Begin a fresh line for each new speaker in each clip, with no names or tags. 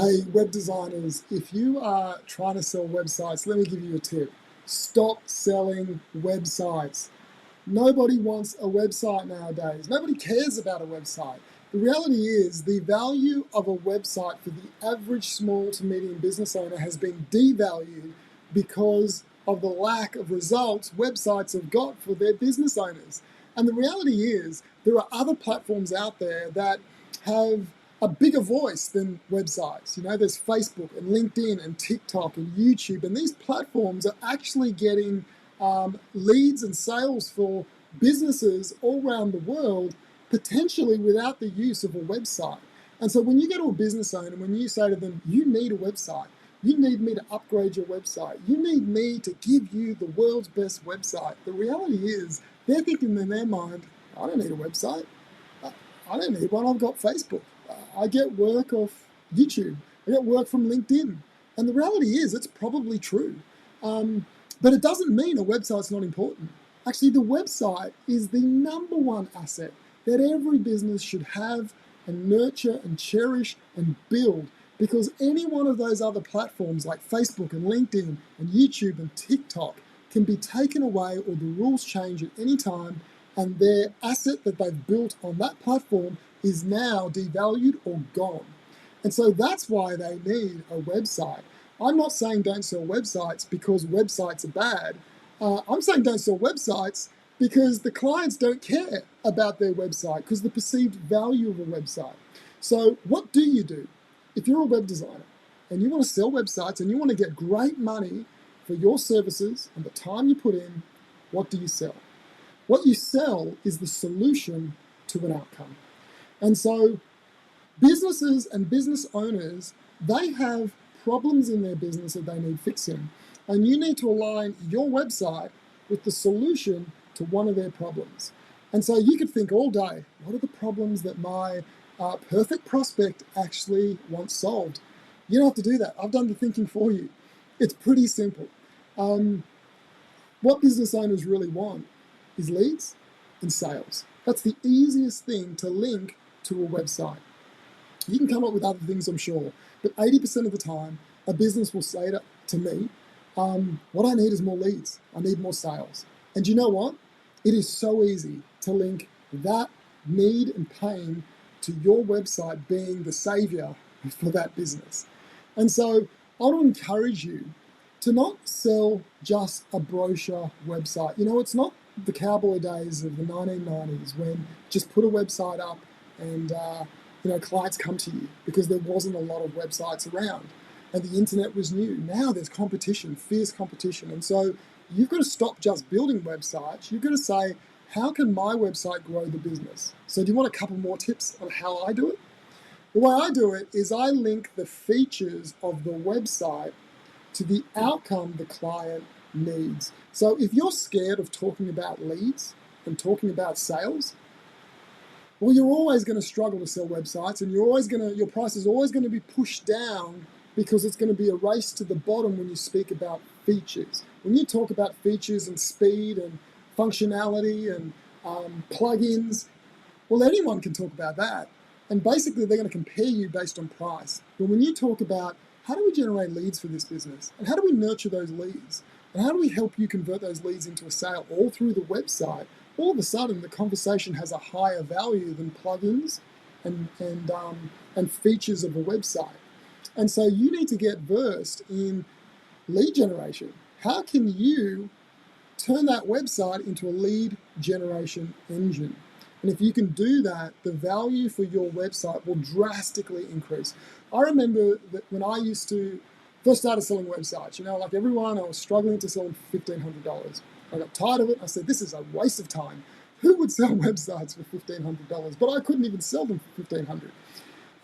Hey, web designers, if you are trying to sell websites, let me give you a tip. Stop selling websites. Nobody wants a website nowadays. Nobody cares about a website. The reality is the value of a website for the average small to medium business owner has been devalued because of the lack of results websites have got for their business owners. And the reality is there are other platforms out there that have a bigger voice than websites. You know, there's Facebook and LinkedIn and TikTok and YouTube, and these platforms are actually getting leads and sales for businesses all around the world, potentially without the use of a website. And so when you go to a business owner, when you say to them, you need a website, you need me to upgrade your website, you need me to give you the world's best website, the reality is they're thinking in their mind, I don't need a website. I don't need one, I've got Facebook. I get work off YouTube. I get work from LinkedIn. And the reality is it's probably true. But it doesn't mean a website's not important. Actually, the website is the number one asset that every business should have and nurture and cherish and build, because any one of those other platforms like Facebook and LinkedIn and YouTube and TikTok can be taken away or the rules change at any time, and their asset that they've built on that platform is now devalued or gone. And so that's why they need a website. I'm not saying don't sell websites because websites are bad. I'm saying don't sell websites because the clients don't care about their website, because the perceived value of a website. So what do? If you're a web designer and you want to sell websites and you want to get great money for your services and the time you put in, what do you sell? What you sell is the solution to an outcome. And so businesses and business owners, they have problems in their business that they need fixing. And you need to align your website with the solution to one of their problems. And so you could think all day, what are the problems that my perfect prospect actually wants solved? You don't have to do that. I've done the thinking for you. It's pretty simple. What business owners really want is leads and sales. That's the easiest thing to link to a website. You can come up with other things, I'm sure, but 80% of the time, a business will say to me, what I need is more leads. I need more sales. And you know what? It is so easy to link that need and pain to your website being the savior for that business. And so I want to encourage you to not sell just a brochure website. You know, it's not the cowboy days of the 1990s when just put a website up and clients come to you, because there wasn't a lot of websites around and the internet was new. Now there's competition, fierce competition. And so you've got to stop just building websites. You've got to say, how can my website grow the business? So do you want a couple more tips on how I do it? The way I do it is I link the features of the website to the outcome the client needs. So if you're scared of talking about leads and talking about sales, well, you're always going to struggle to sell websites, and your price is always going to be pushed down, because it's going to be a race to the bottom when you speak about features. When you talk about features and speed and functionality and plugins, well, anyone can talk about that. And basically, they're going to compare you based on price. But when you talk about how do we generate leads for this business, and how do we nurture those leads, and how do we help you convert those leads into a sale all through the website, all of a sudden the conversation has a higher value than plugins and features of a website. And so you need to get versed in lead generation. How can you turn that website into a lead generation engine? And if you can do that, the value for your website will drastically increase. I remember that when I used to first started selling websites, like everyone, I was struggling to sell for $1,500. I got tired of it. I said, this is a waste of time. Who would sell websites for $1,500? But I couldn't even sell them for $1,500.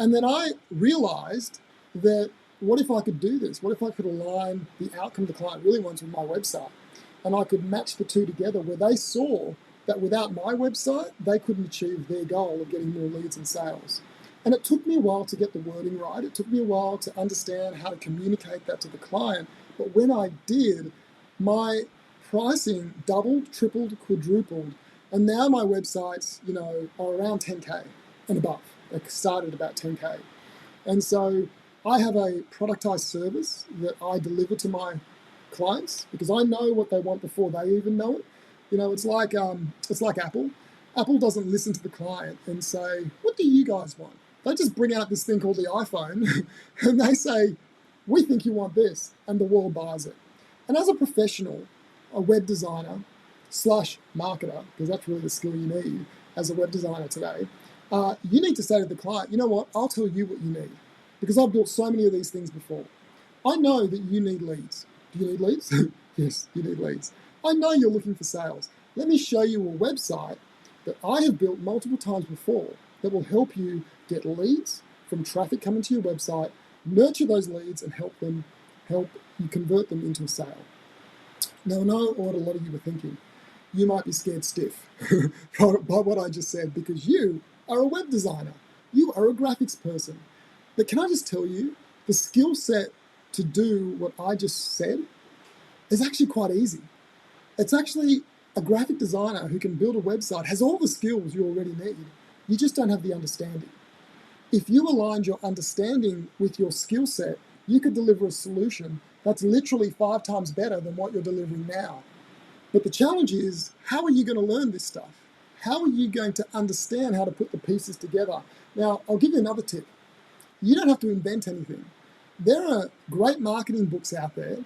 And then I realized that what if I could do this? What if I could align the outcome the client really wants with my website? And I could match the two together, where they saw that without my website, they couldn't achieve their goal of getting more leads and sales. And it took me a while to get the wording right. It took me a while to understand how to communicate that to the client. But when I did, my pricing doubled, tripled, quadrupled. And now my websites, are around 10K and above. They started about 10K. And so I have a productized service that I deliver to my clients because I know what they want before they even know it. You know, it's like Apple. Apple doesn't listen to the client and say, "What do you guys want?" They just bring out this thing called the iPhone, and they say, "We think you want this," and the world buys it. And as a professional, a web designer slash marketer, because that's really the skill you need as a web designer today, you need to say to the client, "You know what? I'll tell you what you need." Because I've built so many of these things before. I know that you need leads. Do you need leads? Yes, you need leads. I know you're looking for sales. Let me show you a website that I have built multiple times before that will help you get leads from traffic coming to your website, nurture those leads, and help you convert them into a sale. Now, I know what a lot of you are thinking. You might be scared stiff by what I just said because you are a web designer. You are a graphics person. But can I just tell you, the skill set to do what I just said is actually quite easy. It's actually a graphic designer who can build a website, has all the skills you already need. You just don't have the understanding. If you aligned your understanding with your skill set, you could deliver a solution that's literally 5 times better than what you're delivering now. But the challenge is, how are you going to learn this stuff? How are you going to understand how to put the pieces together? Now, I'll give you another tip. You don't have to invent anything. There are great marketing books out there.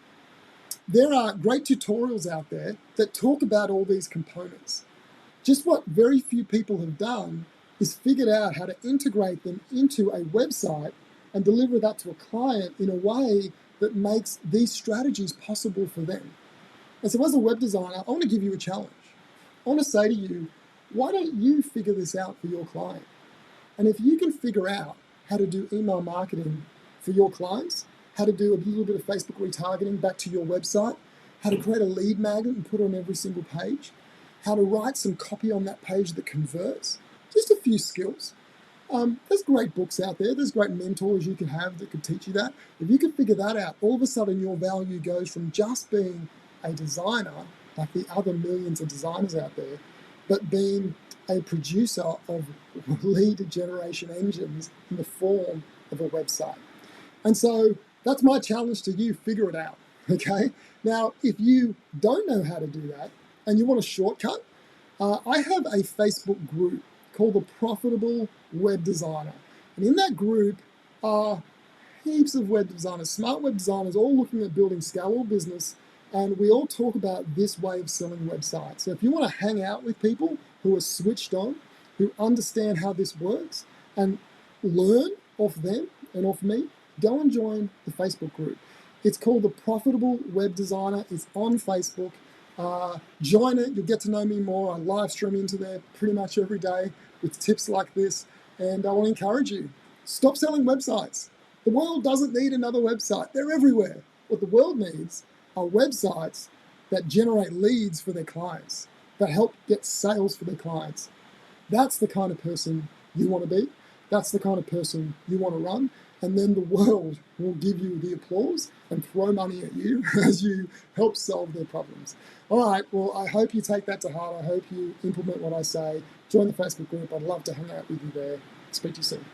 There are great tutorials out there that talk about all these components. Just what very few people have done is figured out how to integrate them into a website and deliver that to a client in a way that makes these strategies possible for them. And so as a web designer, I want to give you a challenge. I want to say to you, why don't you figure this out for your client? And if you can figure out how to do email marketing for your clients, how to do a little bit of Facebook retargeting back to your website, how to create a lead magnet and put it on every single page, how to write some copy on that page that converts, just a few skills. There's great books out there. There's great mentors you can have that could teach you that. If you can figure that out, all of a sudden your value goes from just being a designer, like the other millions of designers out there, but being a producer of lead generation engines in the form of a website. And so that's my challenge to you, figure it out, okay? Now, if you don't know how to do that and you want a shortcut, I have a Facebook group called the Profitable Web Designer. And in that group are heaps of web designers, smart web designers, all looking at building scalable business. And we all talk about this way of selling websites. So if you want to hang out with people who are switched on, who understand how this works, and learn off them and off me, go and join the Facebook group. It's called the Profitable Web Designer. It's on Facebook. Join it. You'll get to know me more. I live stream into there pretty much every day with tips like this. And I want to encourage you, stop selling websites. The world doesn't need another website. They're everywhere. What the world needs are websites that generate leads for their clients, that help get sales for their clients. That's the kind of person you want to be. That's the kind of person you want to run. And then the world will give you the applause and throw money at you as you help solve their problems. All right, well, I hope you take that to heart. I hope you implement what I say. Join the Facebook group. I'd love to hang out with you there. Speak to you soon.